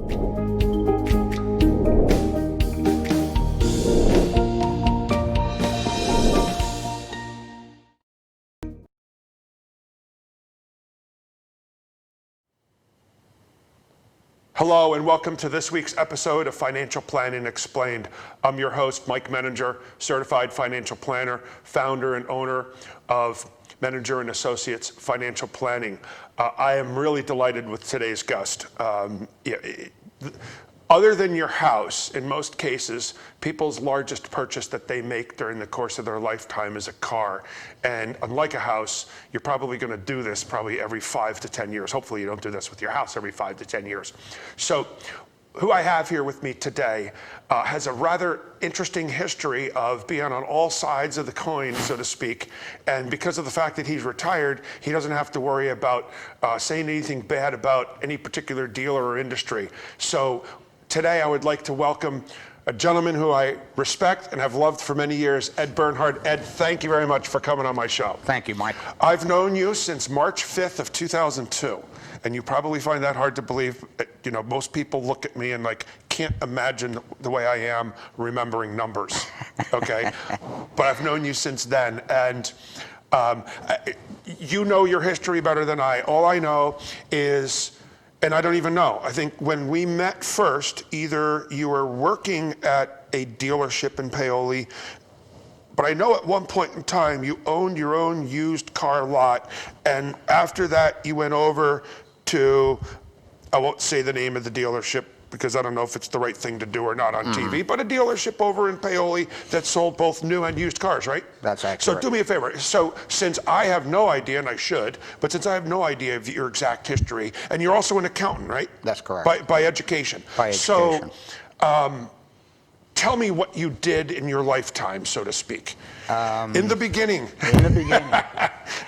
Hello and welcome to this week's episode of Financial Planning Explained. I'm your host, Mike Menninger, certified financial planner, founder and owner of Menninger and Associates Financial Planning. I am really delighted with today's guest. Other than your house, in most cases, people's largest purchase that they make during the course of their lifetime is a car. And unlike a house, you're probably going to do this probably every 5 to 10 years. Hopefully you don't do this with your house every 5 to 10 years. So who I have here with me today has a rather interesting history of being on all sides of the coin, so to speak. And because of the fact that he's retired, he doesn't have to worry about saying anything bad about any particular dealer or industry. So today I would like to welcome a gentleman who I respect and have loved for many years, Ed Bernhard. Ed, thank you very much for coming on my show. Thank you, Mike. I've known you since March 5th of 2002, and you probably find that hard to believe. You know, most people look at me and can't imagine the way I am remembering numbers, okay? But I've known you since then, and you know your history better than I. All I know is, and I don't even know, I think when we met first, either you were working at a dealership in Paoli, but I know at one point in time you owned your own used car lot, and after that you went over to, I won't say the name of the dealership because I don't know if it's the right thing to do or not on TV, but a dealership over in Paoli that sold both new and used cars, right? That's accurate. So do me a favor. So since I have no idea, and I should, but since I have no idea of your exact history, and you're also an accountant, right? That's correct. By education. By education. So tell me what you did in your lifetime, so to speak. In the beginning. In the beginning.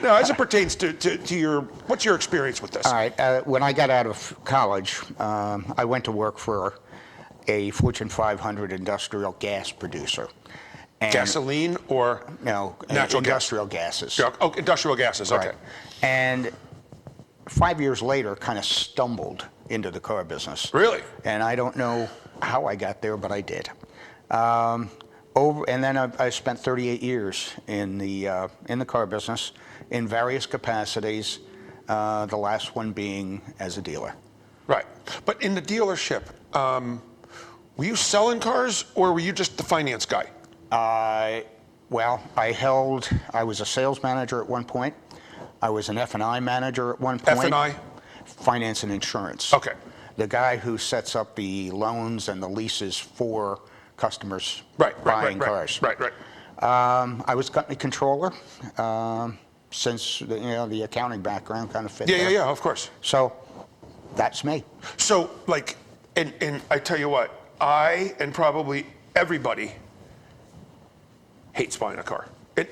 No, as it pertains to your, what's your experience with this? All right. When I got out of college, I went to work for a Fortune 500 industrial gas producer. And Gasoline or no, natural industrial gas? gases. Oh, industrial gases, okay. Right. And 5 years later, kind of stumbled into the car business. Really? And I don't know how I got there, but I did. And then I spent 38 years in the car business in various capacities, the last one being as a dealer. Right. But in the dealership, were you selling cars or were you just the finance guy? Well, I was a sales manager at one point. I was an F&I manager at one point. F&I? Finance and insurance. Okay. The guy who sets up the loans and the leases for customers buying cars. Right. I was company controller, since the accounting background kind of fit there. Yeah, of course. So that's me. So and I tell you what, I and probably everybody hates buying a car.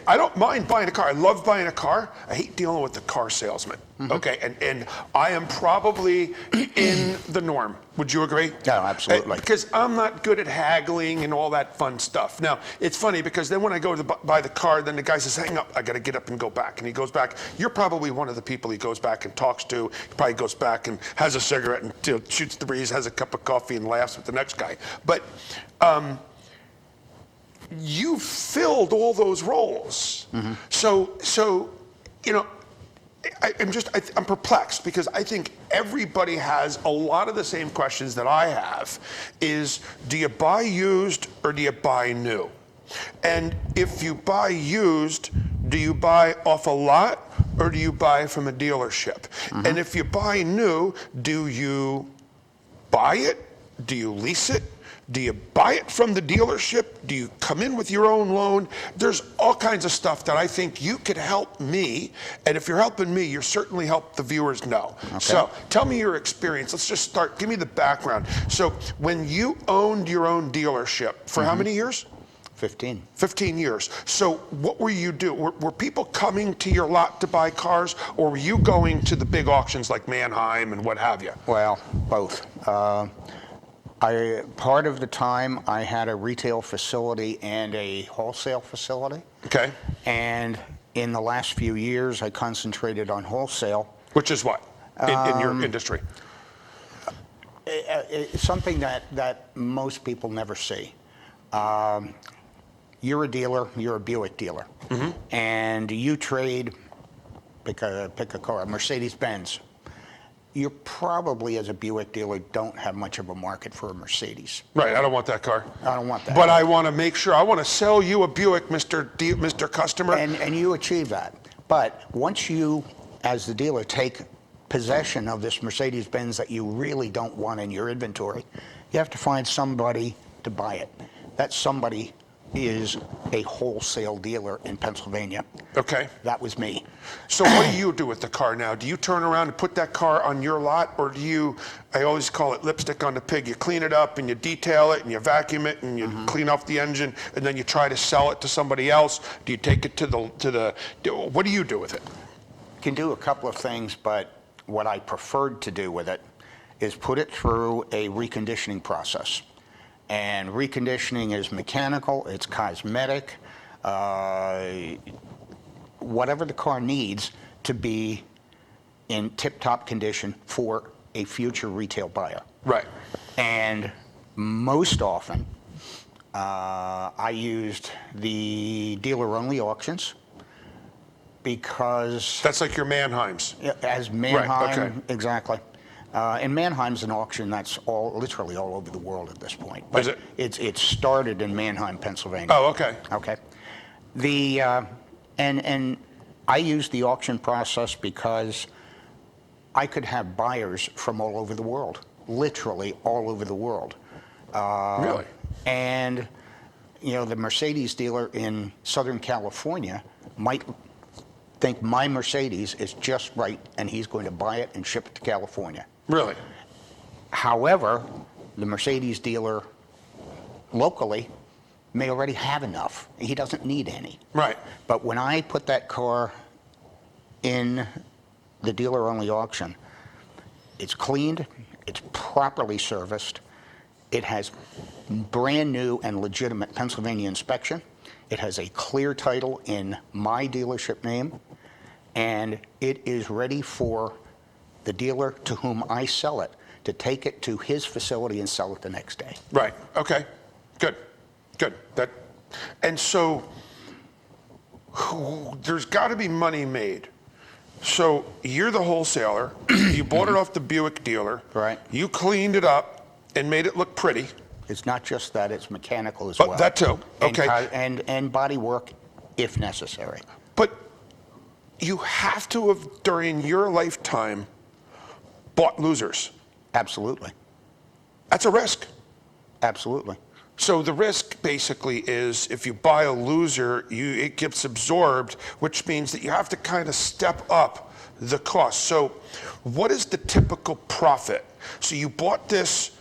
I don't mind buying a car. I love buying a car. I hate dealing with the car salesman. Mm-hmm. Okay, and I am probably in the norm. Would you agree? Yeah, absolutely. Because I'm not good at haggling and all that fun stuff. Now, it's funny because then when I go to buy the car, then the guy says, hang up, I got to get up and go back. And he goes back. You're probably one of the people he goes back and talks to. He probably goes back and has a cigarette and shoots the breeze, has a cup of coffee and laughs with the next guy. But you filled all those roles. Mm-hmm. So I'm perplexed because I think everybody has a lot of the same questions that I have is, do you buy used or do you buy new? And if you buy used, do you buy off a lot or do you buy from a dealership? Mm-hmm. And if you buy new, do you buy it? Do you lease it? Do you buy it from the dealership? Do you come in with your own loan? There's all kinds of stuff that I think you could help me. And if you're helping me, you certainly help the viewers know. Okay. So tell me your experience. Let's just start. Give me the background. So when you owned your own dealership for how many years? 15. 15 years. So what were you doing? Were people coming to your lot to buy cars, or were you going to the big auctions like Mannheim and what have you? Well, both. Part of the time I had a retail facility and a wholesale facility. Okay. And in the last few years, I concentrated on wholesale. Which is what in your industry? it's something that most people never see. You're a dealer, you're a Buick dealer, and you trade, pick a car, a Mercedes-Benz. You probably, as a Buick dealer, don't have much of a market for a Mercedes. Right, I don't want that car. I don't want that. But I want to make sure, I want to sell you a Buick, Mr. Customer. And you achieve that. But once you, as the dealer, take possession of this Mercedes-Benz that you really don't want in your inventory, you have to find somebody to buy it. That somebody is a wholesale dealer in Pennsylvania. Okay. That was me. So what do you do with the car now? Do you turn around and put that car on your lot, or do you, I always call it lipstick on the pig, you clean it up and you detail it and you vacuum it and you clean off the engine and then you try to sell it to somebody else? Do you take it to the what do you do with it? You can do a couple of things, but what I preferred to do with it is put it through a reconditioning process. And reconditioning is mechanical, it's cosmetic, whatever the car needs to be in tip-top condition for a future retail buyer. Right. And most often, I used the dealer-only auctions because... That's like your Mannheims. As Mannheim, Right, okay. exactly. And Mannheim's an auction that's literally all over the world at this point. Is it? It started in Mannheim, Pennsylvania. Oh, okay. Okay. And I used the auction process because I could have buyers from all over the world, literally all over the world. Really? And, you know, the Mercedes dealer in Southern California might think my Mercedes is just right and he's going to buy it and ship it to California. Really? However, the Mercedes dealer locally may already have enough. He doesn't need any. Right. But when I put that car in the dealer-only auction, it's cleaned, it's properly serviced, it has brand new and legitimate Pennsylvania inspection, it has a clear title in my dealership name, and it is ready for the dealer to whom I sell it to take it to his facility and sell it the next day. Right. Okay. Good. Good. And so there's got to be money made. So you're the wholesaler. You bought it off the Buick dealer. Right. You cleaned it up and made it look pretty. It's not just that, it's mechanical as But well. that too. Okay. And body work if necessary. But you have to have, during your lifetime, bought losers. Absolutely. That's a risk. Absolutely. So the risk basically is if you buy a loser, it gets absorbed, which means that you have to kind of step up the cost. So what is the typical profit? So you bought this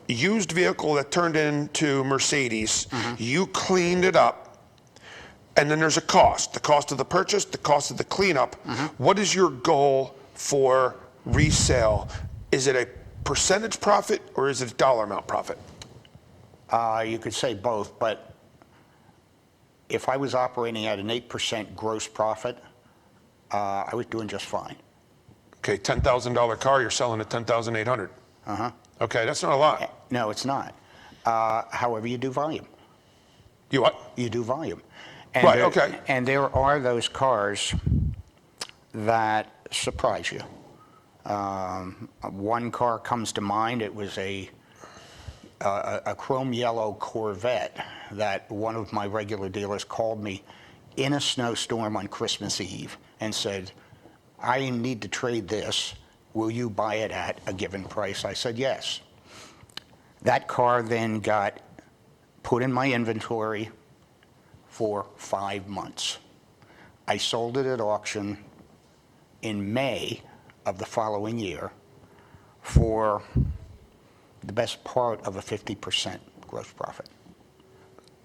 used vehicle that turned into Mercedes, you cleaned it up, and then there's a cost. The cost of the purchase, the cost of the cleanup. What is your goal for resale? Is it a percentage profit or is it a dollar amount profit? You could say both, but if I was operating at an 8% gross profit, I was doing just fine. Okay, $10,000 car, you're selling at $10,800. Okay, that's not a lot. No, it's not. However, you do volume. You what? You do volume. And Right, okay. And there are those cars that surprise you. One car comes to mind. It was a chrome yellow Corvette that one of my regular dealers called me in a snowstorm on Christmas Eve and said, I need to trade this. Will you buy it at a given price? I said, yes. That car then got put in my inventory for 5 months. I sold it at auction in May of the following year for the best part of a 50% gross profit.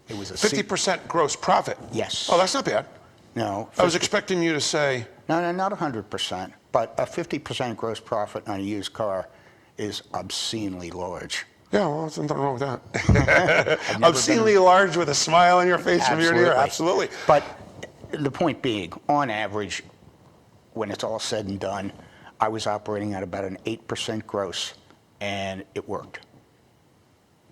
It was a 50% gross profit? Yes. Oh, that's not bad. No. I was expecting you to say... No, not 100%, but a 50% gross profit on a used car is obscenely large. Yeah, well, there's nothing wrong with that. Obscenely large with a smile on your face from ear to ear, absolutely. But the point being, on average, when it's all said and done, I was operating at about an 8% gross and it worked.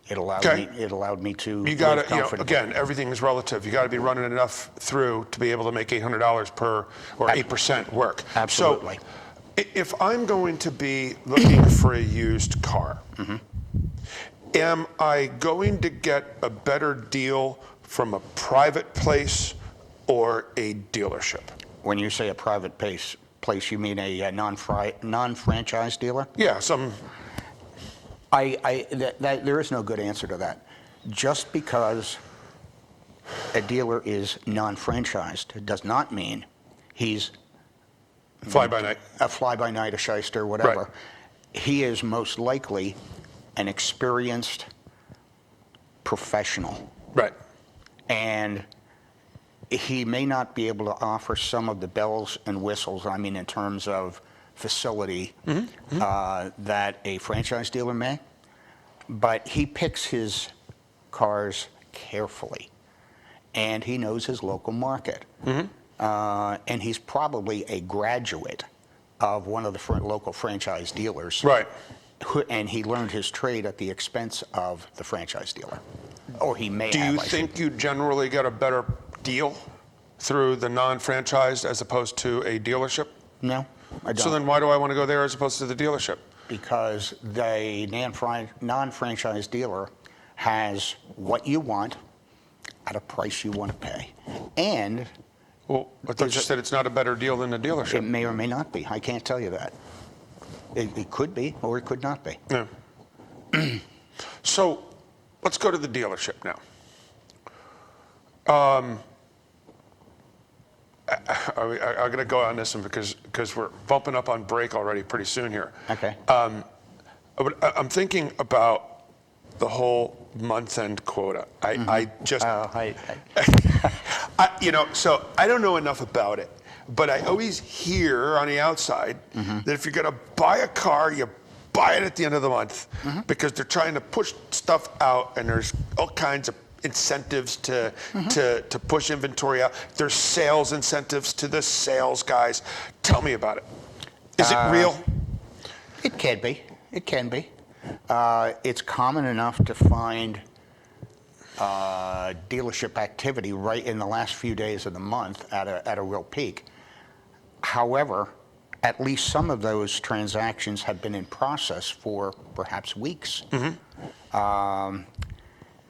It allowed Okay. me. It allowed me to. You got live to, comfortably. again, everything is relative. You got to be running enough through to be able to make $800 per or 8% work. Absolutely. So if I'm going to be looking for a used car, am I going to get a better deal from a private place or a dealership? When you say a private place, you mean a non-franchise dealer? Yeah, There is no good answer to that. Just because a dealer is non-franchised does not mean he's fly-by-night. a fly-by-night, a shyster, whatever. Right. He is most likely an experienced professional. Right. And he may not be able to offer some of the bells and whistles, I mean, in terms of facility, that a franchise dealer may, but he picks his cars carefully, and he knows his local market. And he's probably a graduate of one of the local franchise dealers. Right. And he learned his trade at the expense of the franchise dealer. Or he may Do have. you think you generally get a better deal through the non-franchised as opposed to a dealership? No, I don't. So then why do I want to go there as opposed to the dealership? Because the non-franchise dealer has what you want at a price you want to pay. And Well, I thought you said it's not a better deal than the it dealership. may or may not be. I can't tell you that. It could be, or it could not be. Yeah. So let's go to the dealership now. I'm going to go on this one because we're bumping up on break already pretty soon here. Okay. I'm thinking about the whole month-end quota. I just, so I don't know enough about it, but I always hear on the outside that if you're going to buy a car, you buy it at the end of the month because they're trying to push stuff out, and there's all kinds of incentives to push inventory out. There's sales incentives to the sales guys. Tell me about it. Is it real? It can be. It can be. It's common enough to find dealership activity right in the last few days of the month at a real peak. However, at least some of those transactions have been in process for perhaps weeks.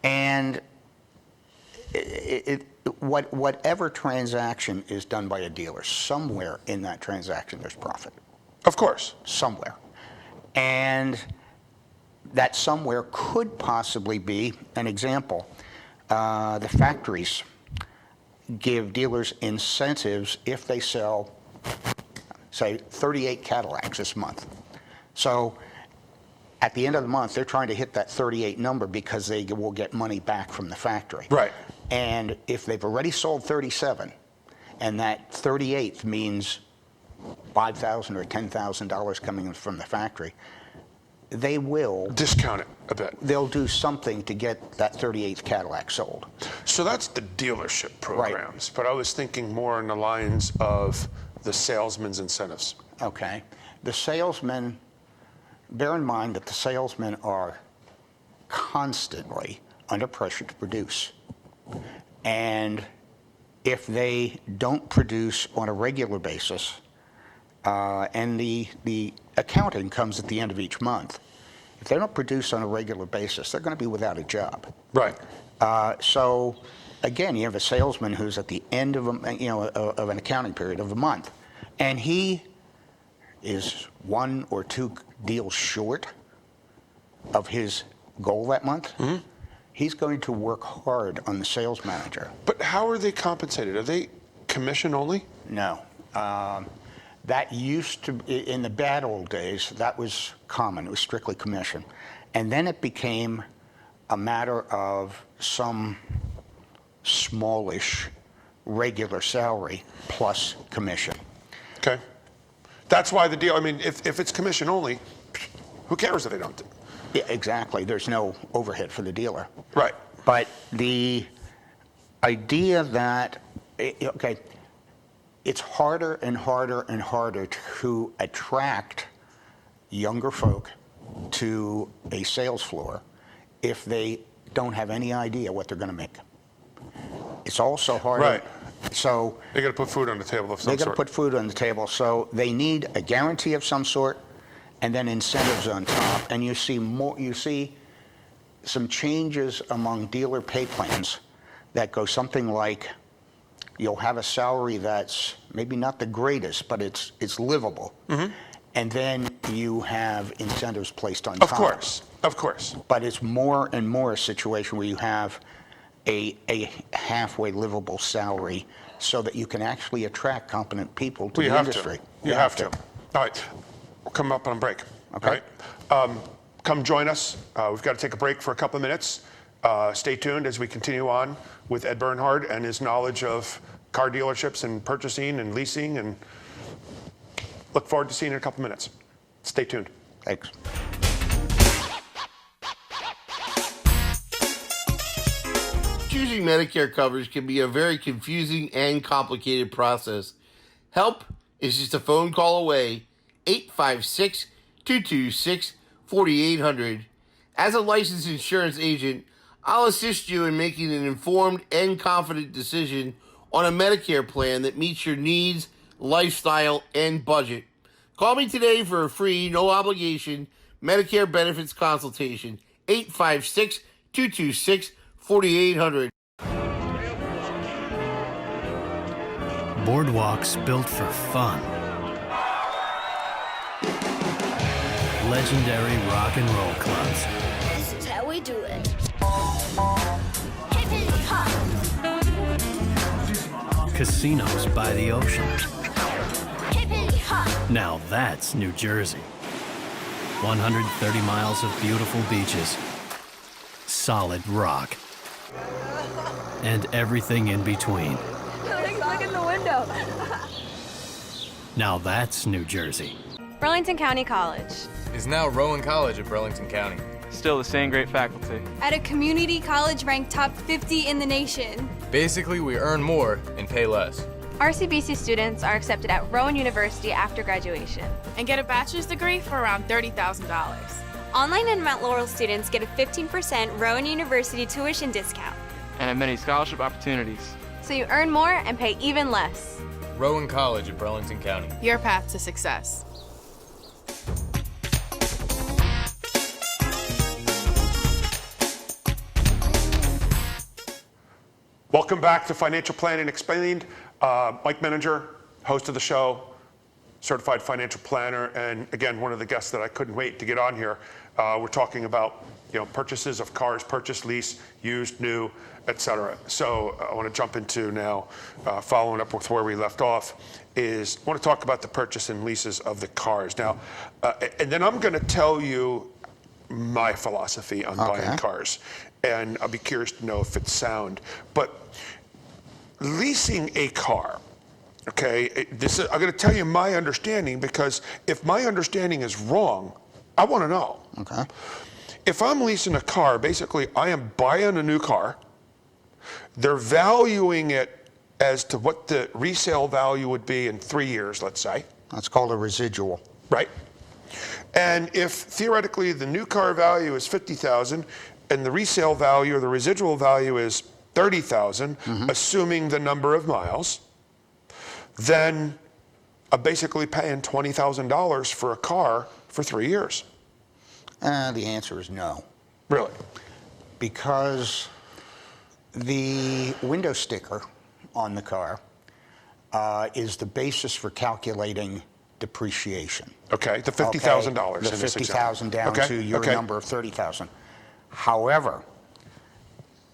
And whatever transaction is done by a dealer, somewhere in that transaction there's profit. Of course. Somewhere. And that somewhere could possibly be an example. The factories give dealers incentives if they sell, say, 38 Cadillacs this month. So at the end of the month, they're trying to hit that 38 number because they will get money back from the factory. Right. And if they've already sold 37, and that 38th means $5,000 or $10,000 coming from the factory, they will Discount it a bit. they'll do something to get that 38th Cadillac sold. So that's the dealership programs, but I was thinking more in the lines of the salesman's incentives. Okay. The salesmen, bear in mind that the salesmen are constantly under pressure to produce. And if they don't produce on a regular basis, and the accounting comes at the end of each month, if they don't produce on a regular basis, they're going to be without a job. Right. So again, you have a salesman who's at the end of of an accounting period of a month, and he is 1 or 2 deals short of his goal that month. He's going to work hard on the sales manager. But how are they compensated? Are they commission only? No. That used to, in the bad old days, that was common. It was strictly commission. And then it became a matter of some smallish regular salary plus commission. Okay. That's why the deal, I mean, if it's commission only, who cares if they don't? Yeah, exactly. There's no overhead for the dealer. Right. But the idea that, okay, it's harder and harder and harder to attract younger folk to a sales floor if they don't have any idea what they're going to make. It's also harder. Right. So They got to put food on the table of some they got to sort. put food on the table. So they need a guarantee of some sort, and then incentives on top. And you see more. You see some changes among dealer pay plans that go something like, you'll have a salary that's maybe not the greatest, but it's livable. Mm-hmm. And then you have incentives placed on Of top. of course. But it's more and more a situation where you have a halfway livable salary so that you can actually attract competent people to Well, you the have industry. to. You have to. All right, we're coming up on a break. Okay. All right. Come join us. We've got to take a break for a couple of minutes. Stay tuned as we continue on with Ed Bernhard and his knowledge of car dealerships and purchasing and leasing, and look forward to seeing you in a couple of minutes. Stay tuned. Thanks. Choosing Medicare coverage can be a very confusing and complicated process. Help is just a phone call away. 856-226-4800. As a licensed insurance agent, I'll assist you in making an informed and confident decision on a Medicare plan that meets your needs, lifestyle, and budget. Call me today for a free, no obligation Medicare benefits consultation. 856-226-4800. Boardwalks built for fun. Legendary rock and roll clubs. This is how we do it. Hip hip hop. Casinos by the ocean. Hip hip hop. Now that's New Jersey. 130 miles of beautiful beaches. Solid rock. And everything in between. Look in the window. Now that's New Jersey. Burlington County College. Is now Rowan College of Burlington County. Still the same great faculty. At a community college ranked top 50 in the nation. Basically, we earn more and pay less. RCBC students are accepted at Rowan University after graduation. And get a bachelor's degree for around $30,000. Online and Mount Laurel students get a 15% Rowan University tuition discount. And have many scholarship opportunities. So you earn more and pay even less. Rowan College of Burlington County. Your path to success. Welcome back to Financial Planning Explained. Mike Menninger, host of the show, certified financial planner, and again, one of the guests that I couldn't wait to get on here. We're talking about purchases of cars, purchase, lease, used, new, etc. So I want to jump into now, following up with where we left off, is I want to talk about the purchase and leases of the cars. Now, and then I'm going to tell you my philosophy on buying cars, and I'll be curious to know if it's sound. But leasing a car, okay, I'm going to tell you my understanding, because if my understanding is wrong, I want to know. Okay. If I'm leasing a car, basically I am buying a new car. They're valuing it as to what the resale value would be in 3 years, let's say. That's called a residual. Right. And if theoretically the new car value is $50,000 and the resale value or the residual value is $30,000, assuming the number of miles, then I'm basically paying $20,000 for a car for 3 years. The answer is no. Really? Because the window sticker on the car is the basis for calculating depreciation. Okay, the $50,000. The $50,000 down to your number of $30,000. However,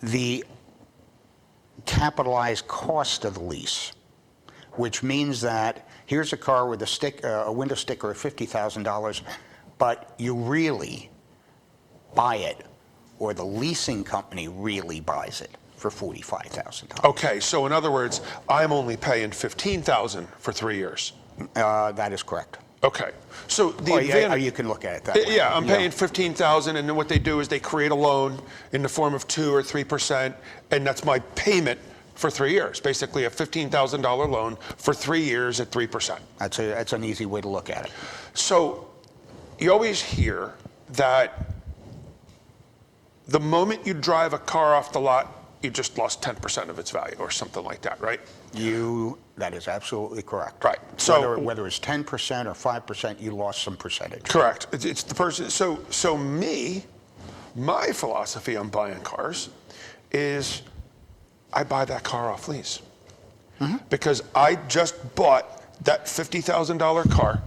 the capitalized cost of the lease, which means that here's a car with a window sticker of $50,000, but you really buy it, or the leasing company really buys it for $45,000. Okay, so in other words, I'm only paying $15,000 for 3 years. That is correct. Okay, so the you can look at it that way. Yeah, I'm paying $15,000, and then what they do is they create a loan in the form of 2 or 3%, and that's my payment for 3 years. Basically, a $15,000 loan for 3 years at 3%. That's an easy way to look at it. So you always hear that the moment you drive a car off the lot, you just lost 10% of its value or something like that, right? That is absolutely correct. Right. So whether it's 10% or 5%, you lost some percentage. correct. It's the person. So my philosophy on buying cars is I buy that car off lease. Because I just bought that $50,000 car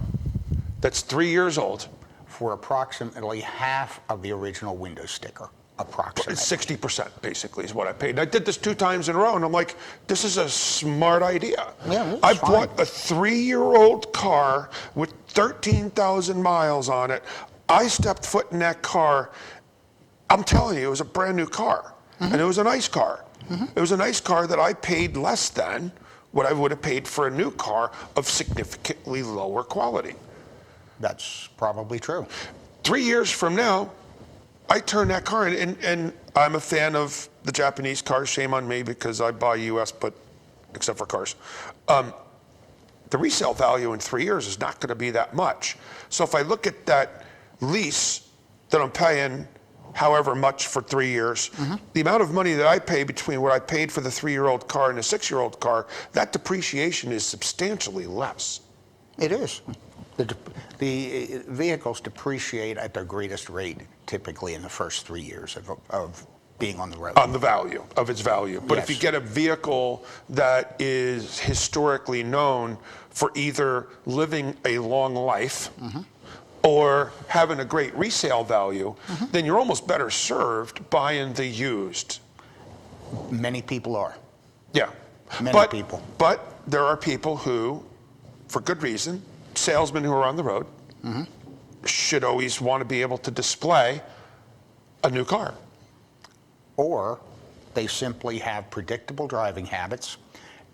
that's 3 years old. For approximately half of the original window sticker. Approximately. 60% basically is what I paid. And I did this 2 times in a row, and I'm like, this is a smart idea. Yeah, it's I fine. bought a 3-year-old car with 13,000 miles on it. I stepped foot in that car. I'm telling you, it was a brand new car. And it was a nice car. It was a nice car that I paid less than what I would have paid for a new car of significantly lower quality. That's probably true. 3 years from now, I turn that car in, and I'm a fan of the Japanese cars. Shame on me because I buy U.S., but except for cars. The resale value in 3 years is not going to be that much. So if I look at that lease that I'm paying however much for 3 years, the amount of money that I pay between what I paid for the 3-year-old car and the 6-year-old car, that depreciation is substantially less. It is. The vehicles depreciate at their greatest rate typically in the first 3 years of being on the road. On the value, of its value. But if you Yes. get a vehicle that is historically known for either living a long life or having a great resale value, then you're almost better served buying the used. Many people are. Yeah. Many people. But there are people who, for good reason, salesmen who are on the road, should always want to be able to display a new car. Or they simply have predictable driving habits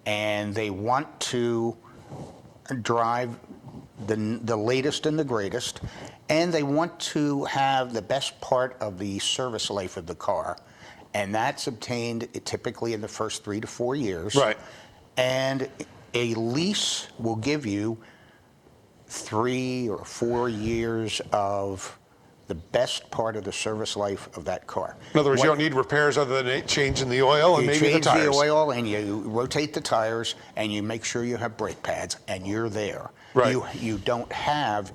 and they want to drive the latest and the greatest, and they want to have the best part of the service life of the car, and that's obtained typically in the first 3 to 4 years. Right. And a lease will give you 3 or 4 years of the best part of the service life of that car. In other words, you don't need repairs other than changing the oil and You maybe the change tires. the oil and you rotate the tires and you make sure you have brake pads and you're there. Right. You don't have,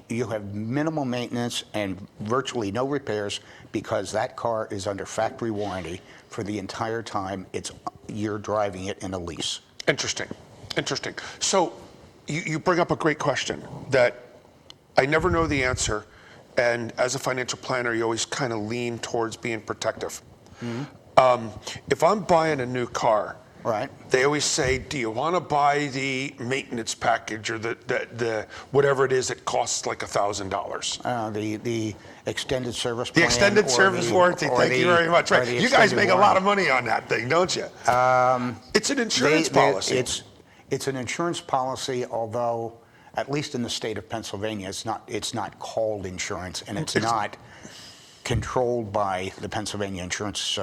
you have minimal maintenance and virtually no repairs because that car is under factory warranty for the entire time you're driving it in a lease. Interesting. So you bring up a great question that I never know the answer, and as a financial planner, you always kind of lean towards being protective. If I'm buying a new car, Right. they always say, do you want to buy the maintenance package or the whatever it is that costs like $1,000? The extended service The plan. extended or service the- warranty. or Thank you the- very much. or Right. the You guys extended make a lot of warranty. money on that thing, don't you? It's an insurance policy. It's an insurance policy, although at least in the state of Pennsylvania, it's not called insurance, and it's not controlled by the Pennsylvania Insurance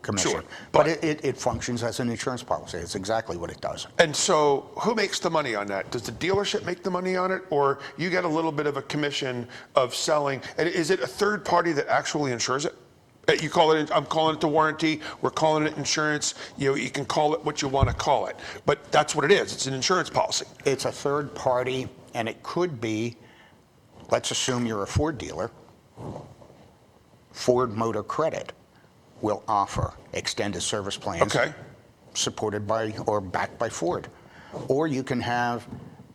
Commission. Sure. But it functions as an insurance policy. It's exactly what it does. And so who makes the money on that? Does the dealership make the money on it, or you get a little bit of a commission of selling? And is it a third party that actually insures it? You call it, I'm calling it the warranty, we're calling it insurance. You can call it what you want to call it. But that's what it is. It's an insurance policy. It's a third party, and it could be, let's assume you're a Ford dealer. Ford Motor Credit will offer extended service plans Okay. supported by or backed by Ford. Or you can have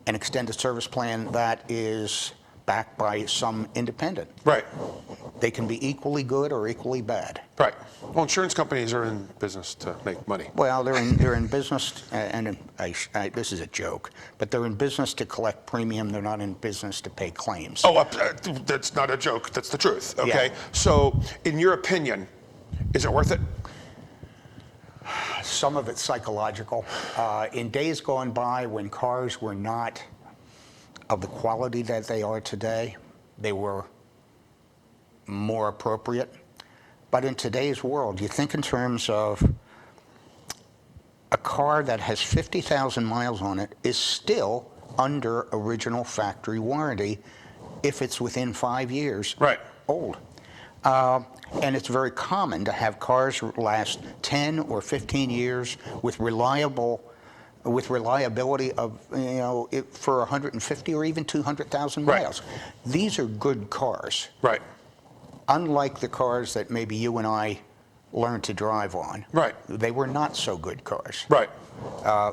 an extended service plan that is backed by some independent. Right. They can be equally good or equally bad. Right. Well, insurance companies are in business to make money. Well, they're in business, and this is a joke, but they're in business to collect premium. They're not in business to pay claims. Oh, that's not a joke. That's the truth. Okay. Yeah. So, in your opinion, is it worth it? Some of it's psychological. In days gone by when cars were not of the quality that they are today, they were more appropriate. But in today's world, you think in terms of a car that has 50,000 miles on it is still under original factory warranty if it's within 5 years Right. old. And it's very common to have cars last 10 or 15 years with reliability of, for 150 or even 200,000 Right. miles. These are good cars. Right. Unlike the cars that maybe you and I learned to drive on. Right. They were not so good cars. Right.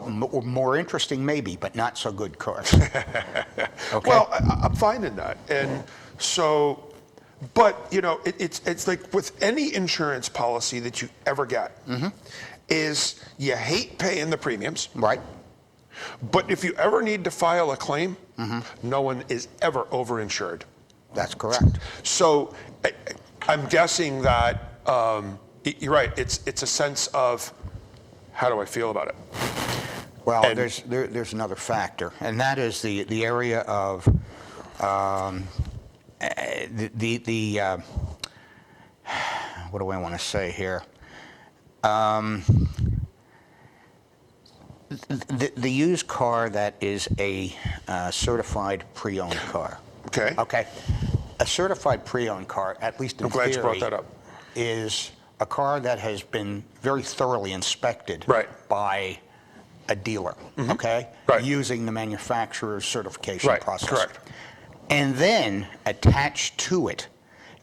More interesting maybe, but not so good cars. Okay? Well, I'm finding that. And so, but, it's like with any insurance policy that you ever get, is you hate paying the premiums. Right. But if you ever need to file a claim, no one is ever overinsured. That's correct. So I'm guessing that you're right. It's a sense of how do I feel about it? Well, And- there's another factor, and that is the area of what do I want to say here? The used car that is a certified pre-owned car. Okay. Okay. A certified pre-owned car, at least in I'm glad you theory, brought that up. is a car that has been very thoroughly inspected Right. by a dealer, okay? Right. Using the manufacturer's certification Right, process. correct. And then attached to it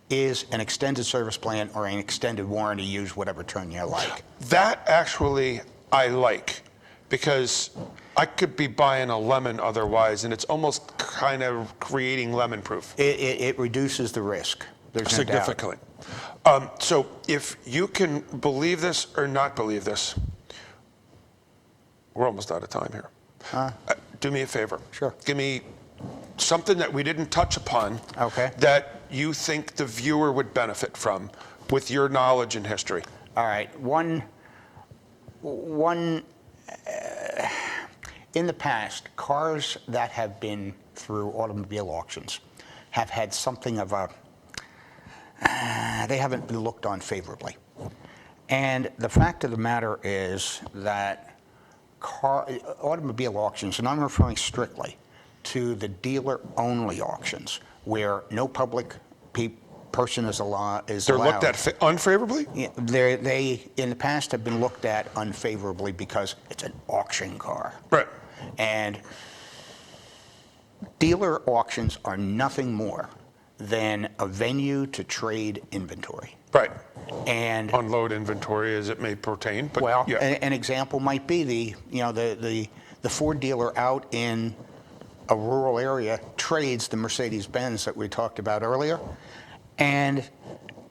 is an extended service plan or an extended warranty, use whatever term you like. That actually I like, because I could be buying a lemon otherwise, and it's almost kind of creating lemon proof It reduces the risk. There's no doubt. significantly. So if you can believe this or not believe this, we're almost out of time here. Do me a favor. Sure. Give me something that we didn't touch upon. Okay. That you think the viewer would benefit from with your knowledge and history. All right. One in the past, cars that have been through automobile auctions have had something of a, they haven't been looked on favorably. And the fact of the matter is that automobile auctions, and I'm referring strictly to the dealer-only auctions, where no public person is allowed. They're looked at unfavorably? Yeah, they, in the past, have been looked at unfavorably because it's an auction car. Right. And dealer auctions are nothing more than a venue to trade inventory. Right. And Unload inventory as it may pertain, but well, yeah. an example might be the Ford dealer out in a rural area trades the Mercedes-Benz that we talked about earlier, and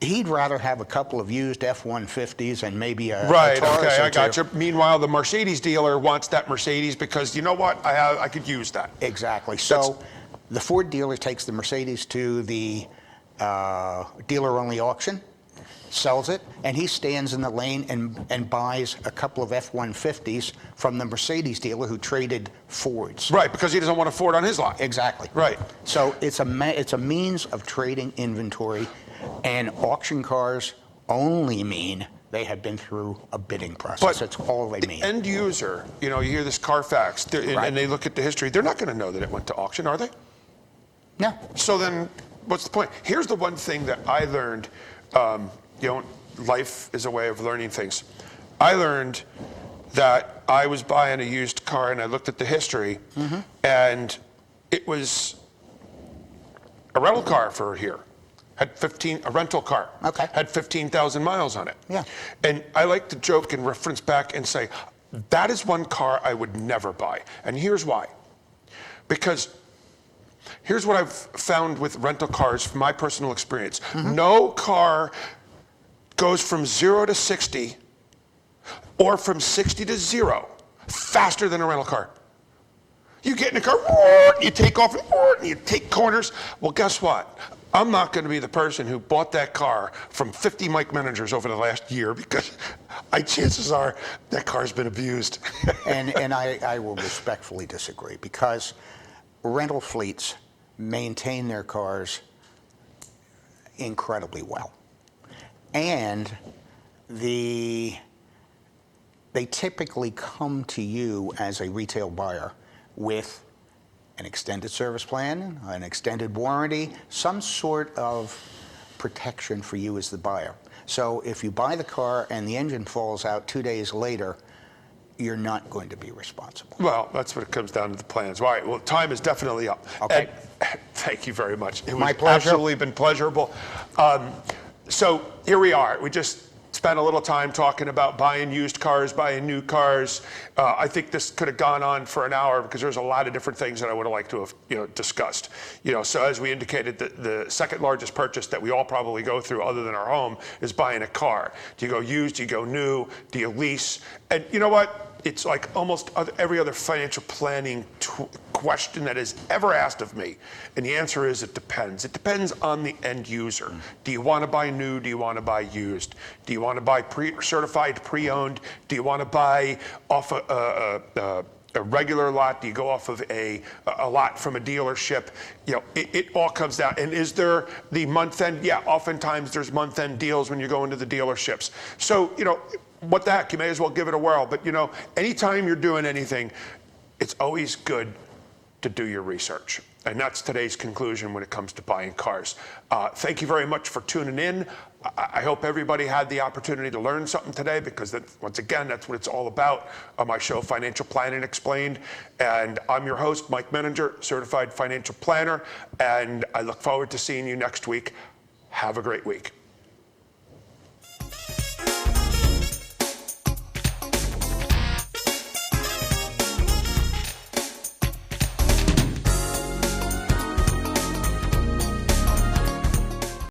he'd rather have a couple of used F-150s and maybe a Right, Taurus okay, or I got two. you. Meanwhile, the Mercedes dealer wants that Mercedes because you know what? I could use that. Exactly. So the Ford dealer takes the Mercedes to the dealer-only auction, sells it, and he stands in the lane and buys a couple of F-150s from the Mercedes dealer who traded Fords. Right, because he doesn't want a Ford on his lot. Exactly. Right. So it's a means of trading inventory, and auction cars only mean they have been through a bidding process. That's all they mean. The end user, you hear this Carfax, Right. and they look at the history, they're not going to know that it went to auction, are they? No. So then, what's the point? Here's the one thing that I learned, life is a way of learning things. I learned that I was buying a used car and I looked at the history, and it was a rental car for here. A rental car. Okay. Had 15,000 miles on it. Yeah. And I like to joke and reference back and say, that is one car I would never buy. And here's why. Because here's what I've found with rental cars from my personal experience. No car goes from 0 to 60 or from 60 to 0 faster than a rental car. You get in a car, you take off, and you take corners. Well, guess what? I'm not going to be the person who bought that car from 50 Mike Menningers over the last year because chances are that car's been abused. And I will respectfully disagree, because rental fleets maintain their cars incredibly well. And they typically come to you as a retail buyer with an extended service plan, an extended warranty, some sort of protection for you as the buyer. So if you buy the car and the engine falls out 2 days later, you're not going to be responsible. Well, that's what it comes down to the plans. All right, well, time is definitely up. Okay. And thank you very much. It was My pleasure. absolutely been pleasurable. So here we are. We just spent a little time talking about buying used cars, buying new cars. I think this could have gone on for an hour because there's a lot of different things that I would have liked to have, discussed. So as we indicated, the second largest purchase that we all probably go through, other than our home, is buying a car. Do you go used? Do you go new? Do you lease? And you know what? It's like almost every other financial planning question that is ever asked of me. And the answer is it depends. It depends on the end user. Do you want to buy new? Do you want to buy used? Do you want to buy certified pre-owned? Do you want to buy off a regular lot? Do you go off of a lot from a dealership? It all comes down. And is there the month end? Yeah, oftentimes there's month end deals when you go into the dealerships. So, what the heck, you may as well give it a whirl. But anytime you're doing anything, it's always good to do your research. And that's today's conclusion when it comes to buying cars. Thank you very much for tuning in. I hope everybody had the opportunity to learn something today, because once again, that's what it's all about on my show, Financial Planning Explained. And I'm your host, Mike Menninger, Certified Financial Planner. And I look forward to seeing you next week. Have a great week.